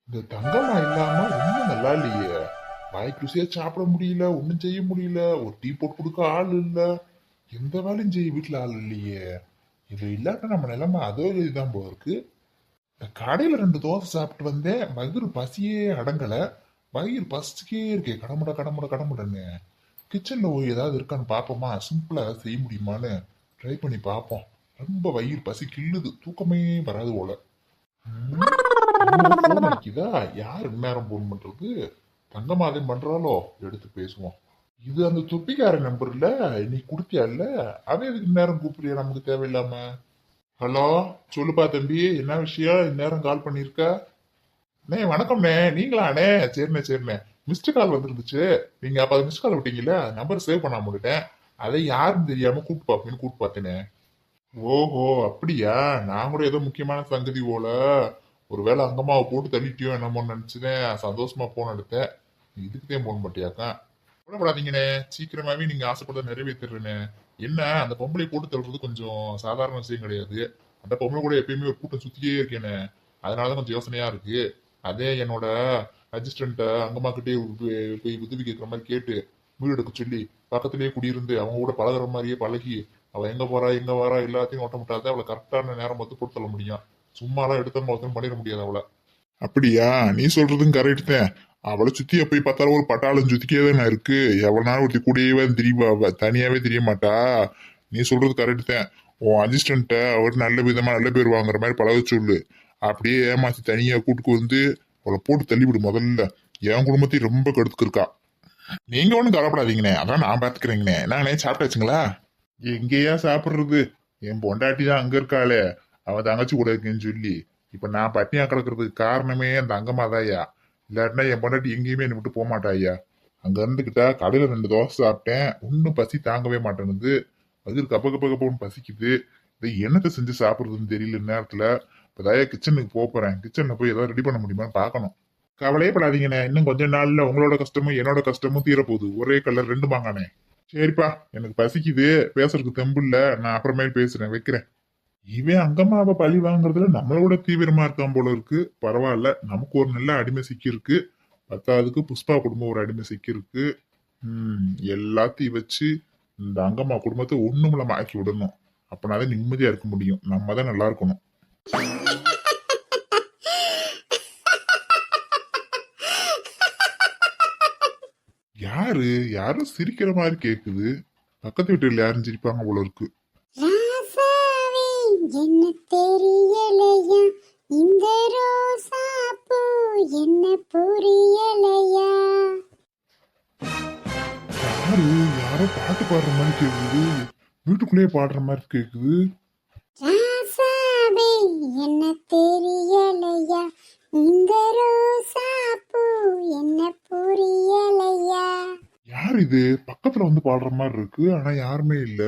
இந்த தங்கம்மா இல்லாம ரொம்ப நல்லா இல்லையே. வாய்க்கு ருசியா சாப்பிட முடியல, ஒண்ணும் செய்ய முடியல, ஒரு டீ போட்டு கொடுக்க ஆள் இல்ல, எந்த வேலையும் செய்ய வீட்டுல ஆள் இல்லையே. இது இல்லாட்ட நம்ம நிலைமை அதோ இதுதான் போல இருக்கு. இந்த கடையில ரெண்டு தோசை சாப்பிட்டு வந்தேன், வயிறு பசியே அடங்கல. வயிறு பசிச்சுக்கே இருக்கே, கடமுட கடமுட கடமுடன்னு. கிச்சன்ல போய் ஏதாவது இருக்கான்னு பாப்போமா, சிம்பிளா ஏதாவது செய்ய முடியுமான்னு ட்ரை பண்ணி பார்ப்போம். ரொம்ப வயிறு பசி கிள்ளுது, தூக்கமே வராது போல. ம், என்னமோ போன் அடிக்குதா, யார் இந்நேரம் போன் பண்றது? தங்கமாதையும் பண்றாளோ, எடுத்து பேசுவோம். இது அந்த தொப்பிக்கார நம்பர் இல்ல, நீ குடுத்தியா இல்ல? அவன் எதுக்கு இந்நேரம் கூப்பிடுறியா நமக்கு தேவையில்லாம? ஹலோ, சொல்லுப்பா தம்பி, என்ன விஷயம் இந்நேரம் கால் பண்ணிருக்க? அண்ணே வணக்கம்ண்ணே, நீங்களாண்ணே? சரிண்ணே சரிண்ணே. மிஸ்டு கால் வந்துருந்துச்சு. நீங்க அப்ப மிஸ்டு கால் விட்டீங்கல்ல, நம்பர் சேவ் பண்ணாம விட்டுட்டேன். அதை யாருன்னு தெரியாம கூப்பிட்டு பாப்பேன்னு கூப்பிட்டு பார்த்தேனே. ஓஹோ அப்படியா? நான் கூட ஏதோ முக்கியமான சங்கதி போல. ஒருவேளை அங்கம்மாவை போட்டு தள்ளிட்டியோ என்னமோன்னு நினைச்சுதான் சந்தோஷமா போன் எடுத்தேன். இதுக்குதான் போன் பண்ணியாக்கா. கவலைப்படாதீங்கண்ணே, சீக்கிரமாவே நீங்க ஆசைப்படுறத நிறைவேற்றிடுறேனே. என்ன அந்த பொம்பளை போட்டு தள்ளுறது கொஞ்சம் சாதாரண விஷயம் கிடையாது. அந்த பொம்பளை கூட எப்பயுமே ஒரு கூட்டம் சுத்தியே இருக்கேனே. அதனாலதான் கொஞ்சம் யோசனையா இருக்கு. அதே என்னோட அசிஸ்டன்ட்ட அங்கம்மா கிட்டே போய் உதவி கேட்கிற மாதிரி கேட்டு வீடு எடுக்க சொல்லி பக்கத்திலேயே குடியிருந்து அவங்க கூட பழகுற மாதிரியே பழகி அவ எங்க போறா எங்க வரா எல்லாத்தையும் ஓட்ட முட்டாத அவளை கரெக்டான நேரம் பார்த்து போட்டு தள்ள முடியும். சும்மாலாம் எடுத்தவங்க ஒருத்தரும் பண்ணிட முடியாது அவளை. அப்படியா? நீ சொல்றதும் கரெக்ட் தான். அவளை சுத்தி போய் பார்த்தாலும் ஒரு பட்டாளம் சுத்திக்கே தானே இருக்கு. எவ்வளவு ஒருத்தி கூடயே தெரியவா, அவ தனியாவே தெரிய மாட்டா. நீ சொல்றது கரெக்ட் தான். உன் அசிஸ்டன்ட்ட அவர் நல்ல விதமா நல்ல பேர் வாங்குற மாதிரி பழக சொல்லு. அப்படியே ஏமாத்தி தனியா கூட்டுக்கு வந்து அவளை போட்டு தள்ளிவிடு முதல்ல. என் குடும்பத்தையும் ரொம்ப கெடுத்துருக்கா. நீங்க ஒண்ணும் கவலைப்படாதீங்கண்ணே, அதான் நான் பாத்துக்கிறேங்கண்ணே. என்னங்கண்ணே, சாப்பிட்டாச்சுங்களா? எங்கேயா சாப்பிடுறது? என் பொண்டாட்டி தான் அங்க இருக்காளே, அவ தங்கச்சி கூட இருக்கேன்னு சொல்லி. இப்ப நான் பட்னியா கிடக்குறதுக்கு காரணமே அந்த அங்கம்மாதாய்யா. இல்லாட்டினா என் பொண்டாட்டி எங்கேயுமே என்னை விட்டு போக மாட்டா ஐயா. அங்க இருந்துகிட்டா கடையில ரெண்டு தோசை சாப்பிட்டேன், ஒன்னும் பசி தாங்கவே மாட்டேனுது. அது கப்ப கப்ப கப்பன்னு பசிக்குது. இதை என்னத்தை செஞ்சு சாப்பிடுறதுன்னு தெரியல நேரத்துல. இப்பதாயா கிச்சனுக்கு போறேன், கிச்சன்ல போய் ஏதாவது ரெடி பண்ண முடியுமான்னு பாக்கணும். கவலையே படாதீங்கண்ணே, இன்னும் கொஞ்ச நாள்ல உங்களோட கஷ்டமும் என்னோட கஷ்டமும் தீரப்போகுது. ஒரே கலர் ரெண்டு மாங்கானே. சரிப்பா, எனக்கு பசிக்குது, பேசுறதுக்கு தெம்பு இல்ல, நான் அப்புறமேல் பேசுறேன், வைக்கிறேன். இவன் அங்கம்மாவை பழி வாங்குறதுல நம்மளோட தீவிரமா இருக்கான் போல இருக்கு. பரவாயில்ல, நமக்கு ஒரு நல்ல அடிமை சிக்கி இருக்கு. பத்தாவதுக்கு புஷ்பா குடும்பம் ஒரு அடிமை சிக்கி இருக்கு. எல்லாத்தையும் வச்சு இந்த அங்கம்மா குடும்பத்தை ஒண்ணுமில்லாம ஆக்கி விடணும். அப்பனாதான் நிம்மதியா இருக்க முடியும். நம்ம தான் நல்லா இருக்கணும். யாரு யாரும் சிரிக்கிற மாதிரி கேக்குது. பக்கத்து வீட்டுல யாரும் சிரிப்பாங்க போல இருக்கு. ராசாவே என்ன தெரியலையா, இந்த ரோசா பூ என்ன புரியலையா. யாரு யாரோ பாட்டு பாடுற மாதிரி கேக்குது. வீட்டுக்குள்ளேயே பாடுற மாதிரி கேக்குது. ராசாவே என்ன தெரியலையா, இந்த ரோசா பூ என்ன புரியலையா. யார் இது பக்கத்துல வந்து பாடுற மாதிரி இருக்கு, ஆனா யாருமே இல்ல.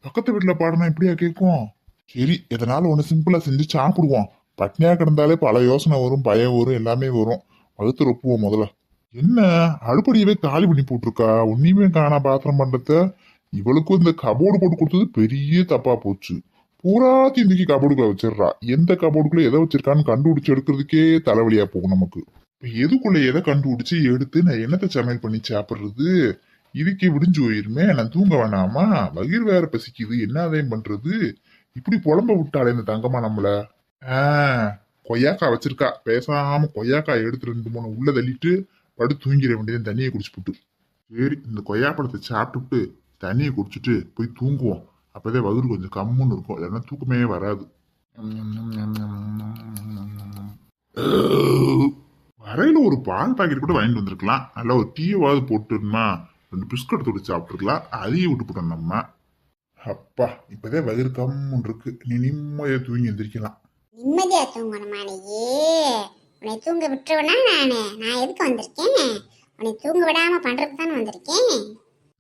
பக்கத்து வீட்டுல பாடுனா எப்படியா கேட்கும்? சரி, எதனால ஒண்ணு சிம்பிளா செஞ்சு சாப்பிடுவோம். பட்னியா கிடந்தாலே பல யோசனை வரும், பயம் வரும், எல்லாமே வரும். வகுத்து ரொப்புவோம் முதல்ல. என்ன அடுப்படியவே காலி பண்ணி போட்டிருக்கா, ஒன்னையுமே காணா பாத்திரம் பண்றத. இவளுக்கும் இந்த கபோர்டு போட்டு கொடுத்தது பெரிய தப்பா போச்சு. பூராத்தையும் தூக்கி கபோர்டுக்குள்ள வச்சிடுறா. எந்த கபோர்டுக்குள்ள எதை வச்சிருக்கான்னு கண்டுபிடிச்சு எடுக்கிறதுக்கே தலைவலியா போகும் நமக்கு. இப்ப எதுக்குள்ள எதை கண்டுபிடிச்சு எடுத்து நான் என்னத்தை சமையல் பண்ணி சாப்பிடுறது? இதுக்கே விடிஞ்சு போயிருமே, நான் தூங்க வேணாமா? வயிறு வேற பசிக்குது, என்ன அதையும் பண்றது? இப்படி புலம்ப விட்டாளே இந்த தங்கம்மா நம்மள. ஆஹ் கொய்யாக்காய் வச்சிருக்கா, பேசாம கொய்யாக்காய் எடுத்து ரெண்டு மூணு உள்ள தள்ளிட்டு படுத்து தூங்கிட வேண்டியது, தண்ணியை குடிச்சுப்புட்டு. சரி, இந்த கொய்யாப்பழத்தை சாப்பிட்டுட்டு தண்ணியை குடிச்சிட்டு போய் தூங்குவோம். அப்பதான் வயிறு கொஞ்சம் கம்முன்னு இருக்கும், இல்லைன்னா தூக்கமே வராது. வரையில ஒரு பால் பாக்கெட் கூட வாங்கிட்டு வந்திருக்கலாம். நல்லா ஒரு டீயாவது போட்டுருமா, ரெண்டு பிஸ்கட் தொட்டு சாப்பிட்டுருக்கலாம். அதையும் விட்டுப்புட்டோம் நம்ம. அப்பா, இப்பதான் வயிறு கம்முன்னு இருக்கு. நீ நிம்மதியா தூங்கி எந்திரிக்கலாம். நிம்மதியா தூங்கணுமானையே? உன்னை தூங்க விட்டுருவனா நானு? நான் எதுக்கு வந்திருக்கேன்? உன்னை தூங்க விடாம பண்றதுக்கு தானே வந்திருக்கேன்.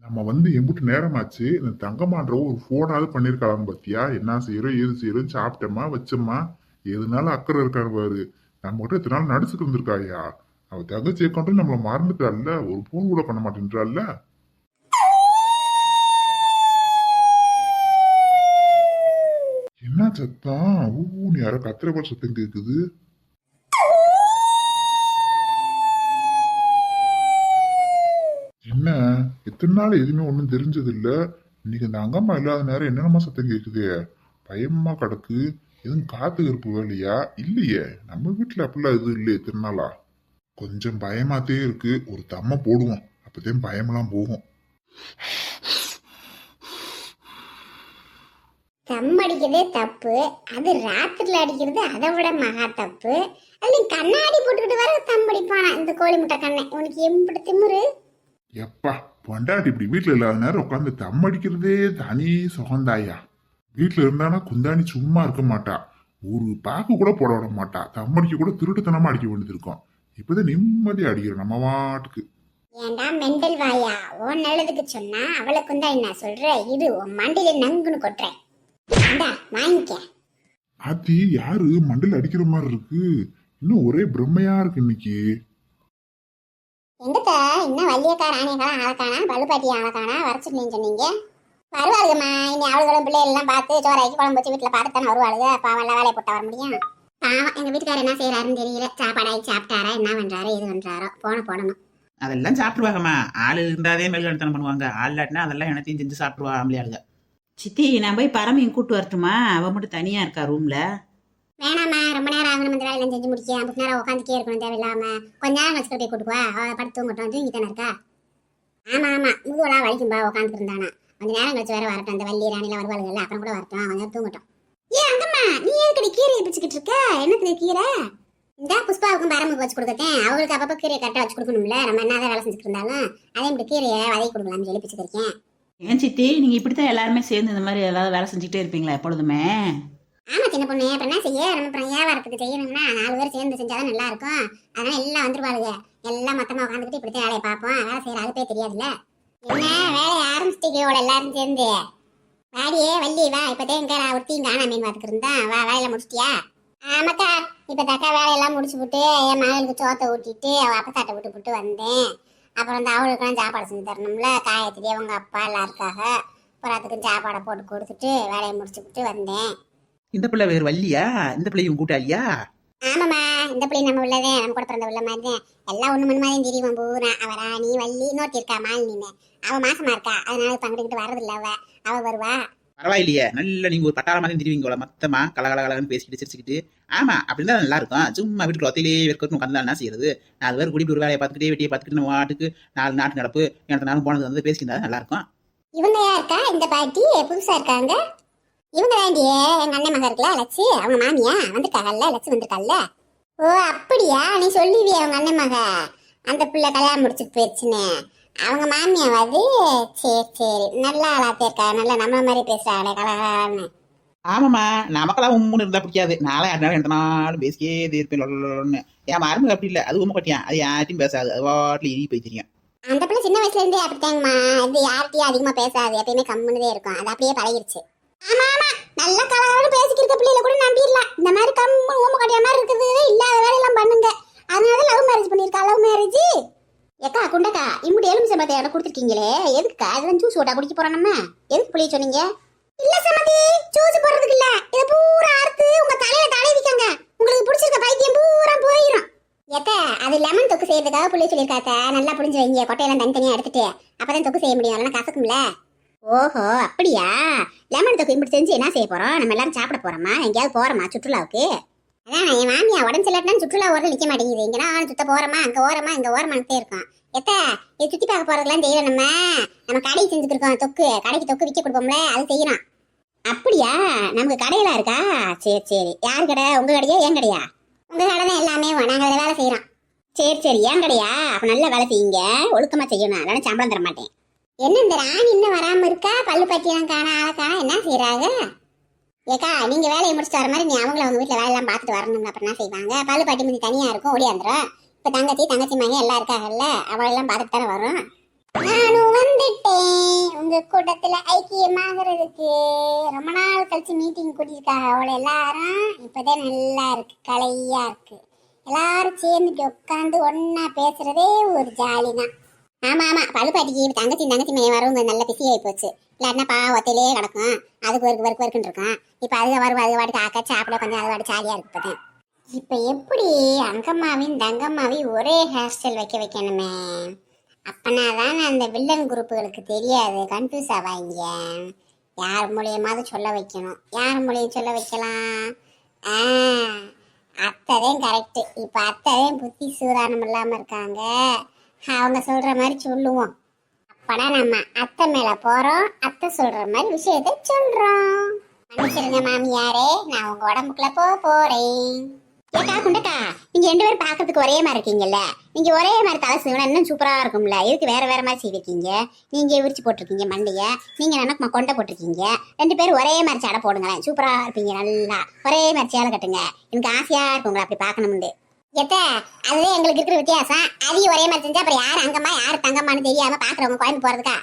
நம்ம வந்து எம்பிட்டு நேரமாச்சு, இந்த தங்கமான்ற ஒரு போனாவது பண்ணிருக்கலாம் பத்தியா? என்ன செய்யறோம் ஏது செய்யறோம், சாப்பிட்டோமா வச்சோமா, எதுனால அக்கறை இருக்காரு பாரு. நம்ம கிட்ட இத்தனை நாள் நடிச்சுட்டு இருந்திருக்காயா. அவ தங்கச்சியை கொண்டு நம்மள மறந்துட்டால, ஒரு போன் கூட பண்ண மாட்டேன்றால. என்ன சத்தம்? ஊன்னு யாரோ கத்திர போல சத்தம் கேக்குது. இத்தனை நாள் எதுவுமே ஒன்றும் தெரிஞ்சது இல்ல. இன்னைக்கு அந்த அங்கம்மா இல்லாத நேரம் என்னென்னமா சத்தம் கேக்குது, பயமா கிடக்கு. எதுவும் காத்து கருப்பு வேலையா? இல்லையே, நம்ம வீட்டுல அப்படிலாம் எதுவும் இல்லையே திருநாளா. கொஞ்சம் பயமாத்தே இருக்கு. ஒரு தம்ம போடுவோம், அப்பதான் பயமெல்லாம் போகும். தம் அடிக்கிறதே தப்பு, அது ராத்திரில அடிக்கிறது அதை விட மகா தப்பு. அது நீ கண்ணாடி போட்டுக்கிட்டு வர தம் அடிப்பானா இந்த கோழி முட்டை கண்ணை, உனக்கு எப்படி திமுரு? எப்பா, பொண்டாட்டி இப்படி வீட்டுல இல்லாத நேரம் உட்காந்து தம் அடிக்கிறதே தனி சுகந்தாயா. வீட்டுல இருந்தானா குந்தாணி சும்மா இருக்க மாட்டா, ஒரு பாக்கு கூட போட விட மாட்டா. தம் அடிக்க கூட திருட்டுத்தனமா அடிக்க வேண்டியது இருக்கும். இப்பதான் நிம்மதியா அடிக்கிறோம் நம்ம வாட்டுக்கு. ஏண்டா மெண்டல் வாயா, உன் நல்லதுக்கு சொன்னா அவளை குந்தா என்ன சொல்ற? இரு உன் மண்டியில நங்குன்னு கொட்டுறேன், இந்தா வாங்கிக்க. ஆத்தி, யாரு மண்டல அடிக்கிற மாதிரி இருக்கு? இன்னும் ஒரே பிரம்மையா இருக்கு இன்னைக்கு. எங்கத்த இன்னும் வள்ளியக்கார ஆணையக்காரன் ஆளக்கானா பழுப்பாட்டி ஆளக்கானா வரைச்சிருந்தேன்னு சொன்னீங்க. வருவாளுங்கம்மா, இனி அவளுகளும் பிள்ளை எல்லாம் பார்த்து சோறாக்கி குழம்பு வச்சு வீட்டுல பார்த்து தானே வருவாளுங்க. பாவம் எல்லாம் வேலையை போட்டா வர முடியும். பாவம் எங்க வீட்டுக்காரர் என்ன செய்யறாருன்னு தெரியல. சாப்பாடாகி சாப்பிட்டாரா, என்ன பண்றாரோ எது பண்றாரோ, போடணும். அதெல்லாம் சாப்பிடுவாங்கம்மா. ஆள் இருந்தாதே மேல்கணத்தனம் பண்ணுவாங்க. ஆள் இல்லாட்டினா அதெல்லாம் எனத்தையும் செஞ்சு சாப்பிடுவா ஆம்பளையாளுங்க. சித்தி, நான் போய் பரமையும் கூட்டு வரட்டுமா? அவ மட்டும் தனியா இருக்கா ரூம்ல. வேணாம்மா, ரொம்ப நேரம் ஆகணும் இந்த வேலையெல்லாம் செஞ்சு முடிக்க. 50 நேரம் உட்காந்துட்டே இருக்கணும் தேவையில்லாம. கொஞ்ச நேரம் வச்சுக்கிட்டு போய் கூட்டுக்குவா, அவள் படுத்து தூங்கட்டும். தூங்கி தானே இருக்கா? ஆமா முதுவெல்லாம் வலிக்கும்பா உட்காந்துட்டு இருந்தானா. கொஞ்ச நேரம் கழிச்சு வேற வரட்டும், அந்த வள்ளி ராணிலாம் வருவாளுங்கல்ல, அப்புறம் கூட வரட்டும், கொஞ்ச நேரம் தூங்கட்டும். ஏன் அங்கம்மா, நீ எதுக்கடி கீரையை பிடிச்சிக்கிட்டு இருக்க? என்னத்துக்கு கீரை? இந்த புஷ்பாவுக்கும் பரமுக்கு வச்சு கொடுக்கத்தேன். அவங்களுக்கு அப்பப்போ கீரையை கரெக்டாக வச்சு கொடுக்கணும்ல. நம்ம என்னதான் வேலை செஞ்சுட்டு இருந்தாலும் அதே இப்படி கீரையை வதக்கி கொடுக்கலாம்னு சொல்லி பிடிச்சிருக்கேன். ஏன் சித்தி, நீங்க இப்படித்தான் எல்லாருமே சேர்ந்து இந்த மாதிரி ஏதாவது வேலை செஞ்சுட்டே இருப்பீங்களா எப்பொழுதுமே? ஆமா சின்ன பொண்ணு, அப்புறம் என்ன செய்ய, நம்ம அப்புறம் வியாபாரத்துக்கு செய்யணும்னா 4 பேர் சேர்ந்து செஞ்சாதான் நல்லா இருக்கும். அதனால எல்லாம் வந்துருவாளுங்க. எல்லாம் மொத்தமா உட்காந்துக்கிட்டு இப்படித்தான் வேலையை பார்ப்போம். வேலை செய்யற அதுப்பே தெரியாதுல்ல. என்ன வேலையை ஆரம்பிச்சிட்டீங்களோட எல்லாரும் சேர்ந்து? வாடியே வள்ளி வா, இப்பதான் எங்க ஒருத்தையும் காணா மீன் பார்த்துக்கு இருந்தா. வா, வேலையில முடிச்சிட்டியா? ஆமாக்கா, இப்ப தக்கா வேலையெல்லாம் முடிச்சு விட்டு என் மகளுக்கு சோத்தை ஊட்டிட்டு அவள் அப்பத்தாட்டை விட்டு வந்தேன். அப்புறம் இந்த அவளுக்கெல்லாம் சாப்பாடு செஞ்சு தரணும்ல. காயத்திரி அவங்க அப்பா எல்லாம் இருக்காக. அப்புறம் அதுக்கும் சாப்பாடை போட்டு கொடுத்துட்டு வேலையை முடிச்சு விட்டு வந்தேன். இந்த பிள்ளை வேறு வள்ளியா? இந்த பிள்ளையும் கூட்டாளியா? ஆமாம்மா, இந்த பிள்ளை நம்ம உள்ளதே, நம்ம கூட பிறந்த உள்ள மாதிரி தான். எல்லாம் ஒண்ணு மணி மாதிரி தெரியும் பூரா. அவ ராணி வள்ளி இன்னொருத்தி இருக்கா மாலினின்னு, அவ மாசமா இருக்கா. அதனால பங்கிட்டு வர்றதில்ல. அவ வருவா. பரவாயில்லையே, நல்ல நீங்க ஒரு பட்டாள மாதிரி தெரிவிங்களா மொத்தமா கலகலகலன்னு பேசிக்கிட்டு சிரிச்சுக்கிட்டு. ஆமா, அப்படின்னா நல்லா இருக்கும். சும்மா வீட்டுக்கு ஒத்தையிலே வெறுக்கணும் உட்காந்து என்ன செய்யறது? 4 பேர் குடிப்பு ஒரு வேலையை பார்த்துக்கிட்டே வெட்டியை பார்த்துக்கிட்டு நம்ம வாட்டுக்கு 4 நாட்டு நடப்பு எனக்கு நானும் போனது வந்து பேசிக்கிட்டா நல்லா இருக்கும். இவங்க யாருக்கா இந்த பாட்டி புதுசா இருக்காங்க? இவங்க வேண்டிய எங்க அண்ணன் மகன் இருக்குல்ல லட்சு, அவங்க மாமியா வந்திருக்காங்கல்ல. லட்சு வந்திருக்காங்கல்ல. ஓ அப்படியா, நீ சொல்லுவியே அவங்க அண்ணன் மக அந்த பிள்ளை கல்யாணம் முடிச்சுட்டு போயிடுச்சுன்னு. அவங்க மாமியாவது? சரி, நல்லா ஆளாத்தே இருக்கா, நல்லா நம்ம மாதிரி பேசுறாங்களே கலகான்னு. ஆமாம்மா, நமக்கெல்லாம் உம்முன்னு இருந்தா பிடிக்காது. நாளை யாருனாலும் எந்த நாளும் பேசியே இருப்பேன். என் மருமக அப்படி இல்லை, அது உண்மை கட்டியான். அது யார்ட்டையும் பேசாது, அது வாட்டில் இறி போய் தெரியும். அந்த பிள்ளை சின்ன வயசுல இருந்தே அப்படித்தாங்கம்மா. இது யார்கிட்டயும் அதிகமா பேசாது, எப்பயுமே கம்முன்னதே இருக்கும். அது அப்படியே பழகிருச்சு. ஆமா நல்ல கலகலன்னு பேசிக்கிற பிள்ளைல கூட நம்பிடலாம். இந்த மாதிரி கம்மு ஊம கட்டிய மாதிரி இருக்குது, இல்லாத வேலையெல்லாம் பண்ணுங்க. அதனால லவ் மேரேஜ் பண்ணிருக்கா. லவ் மேரேஜ் ஏக்கா குண்டக்கா இப்படி எலுமிச்சை பத்தி எனக்கு கொடுத்துருக்கீங்களே, எதுக்குக்கா? அதெல்லாம் ஜூஸ் ஓட்டா குடிக்க போறோம் நம்ம. எதுக்கு புளிய சொன்னீங்க? இல்ல சமதி, ஜூஸ் போடுறதுக்கு இல்ல, இதை பூரா அறுத்து உங்க தலையில தடவிக்கங்க. உங்களுக்கு பிடிச்சிருக்க பைத்தியம் பூரா போயிடும். ஏக்கா, அது லெமன் தொக்கு செய்யறதுக்காக புளிய சொல்லியிருக்காத்த. நல்லா புளிஞ்சு வைங்க, கொட்டையெல்லாம் தனித்தனியா எடுத்துட்டு. அப்பதான் தொக்கு செய்ய முடியும், இல்லைன்னா கசக்கும்ல. ஓஹோ அப்படியா? லெமன் தொக்கு இப்படி செஞ்சு என்ன செய்ய போறோம்? நம்ம எல்லாரும் சாப்பிட போறோமா? எங்கேயாவது போறோமா சுற்றுலாவுக்கு? அதான் என் மாமியா உடம்பு சரியில்லாட்டினா சுற்றுலா ஓரம் நிக்க மாட்டேங்குது. இங்கன்னா சுத்த போறோமா, அங்க ஓரமா இங்க ஓரமானே இருக்கும். எத்த இது சுத்தி பார்க்க போறதுலாம் செய்யல. நம்ம கடைக்கு செஞ்சுருக்கோம் தொக்கு. கடைக்கு தொக்கு விற்க கொடுப்போம்ல, அது செய்யறோம். அப்படியா? நமக்கு கடையெல்லாம் இருக்கா? சரி. யார் கடை? உங்க கடையா என் கடையா? உங்க கடை தான் எல்லாமே. நாங்க அதில் வேலை செய்யறோம். சரி ஏன் கடையா? அப்ப நல்ல வேலை செய்யுங்க, ஒழுக்கமா செய்யணும், இல்லைன்னா சம்பளம் தர மாட்டேன். என்ன இந்த ராணி இன்னும் வராம இருக்கா? பல்லு பட்டியெல்லாம் காணா, ஆளை காணா, என்ன செய்யறாங்க? ஏக்கா, நீங்க வேலையை முடிச்சுட்டு வர மாதிரி நீ அவங்கள அவங்க வீட்டுல வேலையெல்லாம் பார்த்துட்டு வரணும். அப்புறம் என்ன செய்வாங்க? பல்லு பாட்டி முந்தி தனியா இருக்கும், ஓடியாந்துரும். இப்ப தங்கச்சி மகன் எல்லாம் இருக்காங்கல்ல, அவளெல்லாம் பார்த்துட்டு தானே வரும். நானும் வந்துட்டேன் உங்க கூட்டத்துல ஐக்கியமாகறதுக்கு. ரொம்ப நாள் கழிச்சு மீட்டிங் கூட்டியிருக்காங்க அவளை எல்லாரும். இப்பதான் நல்லா இருக்கு, கலையா இருக்கு. எல்லாரும் சேர்ந்துட்டு உட்காந்து ஒன்னா பேசுறதே ஒரு ஜாலி தான். ஆமா பழுப்பாட்டிக்கு தங்கச்சி மையம் வரவங்க நல்ல பிஸி ஆகி போச்சு. இல்லாட்டினா பாவத்திலே கிடக்கும், அதுக்கு ஒர்க்குன்னு இருக்கும். இப்ப அதுக வருவா, அது வாட்டி காக்க சாப்பிட கொஞ்சம் அது வாட்டி ஜாலியா இருக்கு. இப்பதான் இப்ப எப்படி அங்கம்மாவையும் தங்கம்மாவையும் ஒரே ஹேர் ஸ்டைல் வைக்கணுமே. அப்பனாதான் அந்த வில்லன் குரூப்புகளுக்கு தெரியாது, கன்ஃபியூஸ் ஆவாங்க. யார் மூலியமாவது சொல்ல வைக்கணும். யார் மூலியம் சொல்ல வைக்கலாம்? ஆ, அத்தைதான் கரெக்ட். இப்ப அத்தைதான் புத்தி சூதானம் இல்லாம இருக்காங்க. அவங்க சொல்ற மாதிரி சொல்லுவோம். அப்பனா நம்ம அத்தை மேல போறோம், அத்தை சொல்ற மாதிரி விஷயத்த சொல்றோம். மன்னிச்சிருங்க மாமியாரே, நான் உங்க உடம்புக்குள்ள போறேன். ஏக்கா குண்டக்கா, நீங்க 2 பேரும் பாக்கிறதுக்கு ஒரே மாதிரி இருக்கீங்கல்ல, நீங்க ஒரே மாதிரி தலை சீவனா இன்னும் சூப்பரா இருக்கும்ல. இதுக்கு வேற வேற மாதிரி செய்திருக்கீங்க. நீங்க விரிச்சு போட்டிருக்கீங்க மண்டைய, நீங்க என்ன கொண்டை போட்டிருக்கீங்க. 2 பேரும் ஒரே மாதிரி சேலை போடுங்களேன், சூப்பரா இருப்பீங்க. நல்லா ஒரே மாதிரி சேலை கட்டுங்க, எனக்கு ஆசையா இருக்குங்களா அப்படி பாக்கணும்னு. எத்த அதுவே எங்களுக்கு இருக்கிற வித்தியாசம். அதையும் ஒரே மாதிரி செஞ்சா அப்புறம் யார் அங்கம்மா யார் தங்கம்மான்னு தெரியாம பாக்குறவங்க குழம்பு போறதுக்கா?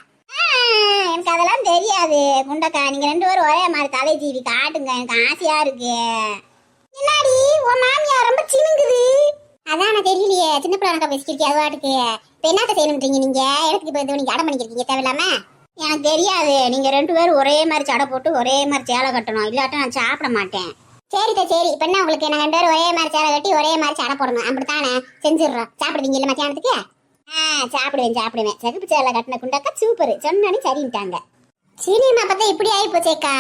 எனக்கு அதெல்லாம் தெரியாது குண்டக்கா. நீங்க 2 பேரும் ஒரே மாதிரி தலை ஜீவி காட்டுங்க, எனக்கு ஆசையா இருக்கு. என்னடி உன் மாமியா ரொம்ப சினுங்குது? அதான் தெரியலையே, சின்ன பிள்ளை பேசிக்கிட்டு அது வாட்டுக்கு. இப்ப என்னத்த செய்யணுன்றீங்க நீங்க? எனக்கு இப்ப நீங்க அடம் பண்ணிக்கிறீங்க தேவையில்லாம. எனக்கு தெரியாது, நீங்க 2 பேரும் ஒரே மாதிரி சடை போட்டு ஒரே மாதிரி சேலை கட்டணும், இல்லாட்ட நான் சாப்பிட மாட்டேன். சரிதா சரி, இப்ப என்ன உங்களுக்கு நாங்க 2 பேரும் ஒரே மாதிரி சேலை கட்டி ஒரே மாதிரி சடை போடணும், அப்படித்தானே? செஞ்சிடுறோம். சாப்பிடுவீங்க இல்ல மத்தியானத்துக்கு? சாப்பிடுவேன். சகுப்பு சேலை கட்டின குண்டாக்கா சூப்பர் சொன்னானே சரின்ட்டாங்க. சீனியம்மா பார்த்தா இப்படி ஆகி போச்சேக்கா.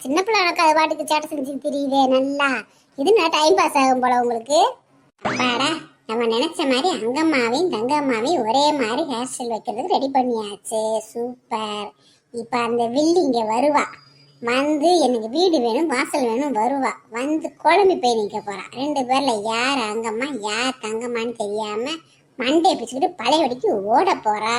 சின்ன பிள்ளை அது பாட்டுக்கு சேட்டை செஞ்சு தெரியுது நல்லா. இது நான் டைம் பாஸ் ஆகும் போல உங்களுக்கு. அப்பாடா, நம்ம நினைச்ச மாதிரி அங்கம்மாவையும் தங்கம்மாவையும் ஒரே மாதிரி ஹேர் ஸ்டைல் வைக்கிறதுக்கு ரெடி பண்ணியாச்சு. சூப்பர். இப்ப அந்த வில்லி இங்க வருவா, வந்து எனக்கு வீடு வேணும் வாசல் வேணும் வருவா, வந்து குழம்பு போய் நிற்க போறா. 2 பேர்ல யார் அங்கம்மா யார் தங்கம்மான்னு தெரியாம மண்டையை பிடிச்சிக்கிட்டு பழைய வடிக்கு ஓட போறா.